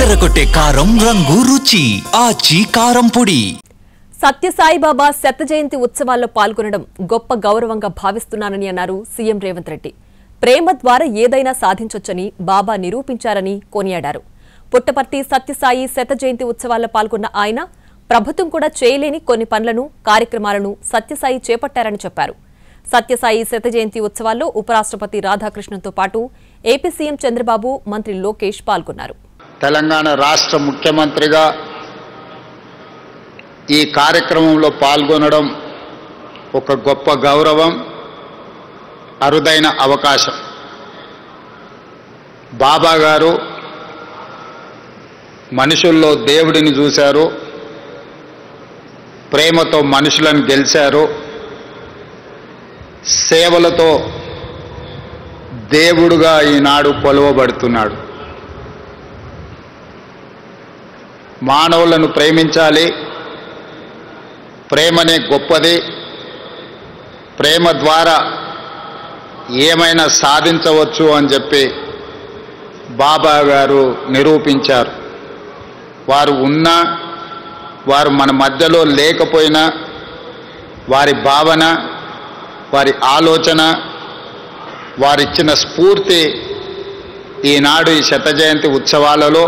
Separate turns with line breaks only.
అదరగొట్టే కారం రంగు రుచి ఆచి కారం పొడి.
సత్యసాయిబాబా శత జయంతి ఉత్సవాల్లో పాల్గొనడం గొప్ప గౌరవంగా భావిస్తున్నానని అన్నారు సీఎం రేవంత్ రెడ్డి. ప్రేమ ద్వారా ఏదైనా సాధించొచ్చని బాబా నిరూపించారని కొనియాడారు. పుట్టపర్తి సత్యసాయి శత జయంతి ఉత్సవాల్లో పాల్గొన్న ఆయన ప్రభుత్వం కూడా చేయలేని కొన్ని పనులను కార్యక్రమాలను సత్యసాయి చేపట్టారని చెప్పారు. సత్యసాయి శత జయంతి ఉత్సవాల్లో ఉపరాష్ట్రపతి రాధాకృష్ణన్తో పాటు ఏపీ సీఎం చంద్రబాబు, మంత్రి లోకేష్ పాల్గొన్నారు.
తెలంగాణ రాష్ట్ర ముఖ్యమంత్రిగా ఈ కార్యక్రమంలో పాల్గొనడం ఒక గొప్ప గౌరవం, అరుదైన అవకాశం. బాబా గారు మనుషుల్లో దేవుడిని చూశారు, ప్రేమతో మనుషులను గెలిచారు, సేవలతో దేవుడుగా ఈనాడు కొలవబడుతున్నాడు. మానవులను ప్రేమించాలి, ప్రేమనే గొప్పది, ప్రేమ ద్వారా ఏమైనా సాధించవచ్చు అని చెప్పి బాబా గారు నిరూపించారు. వారు ఉన్నా, వారు మన మధ్యలో లేకపోయినా వారి భావన, వారి ఆలోచన, వారిచ్చిన స్ఫూర్తి ఈనాడు ఈ శత జయంతి ఉత్సవాలలో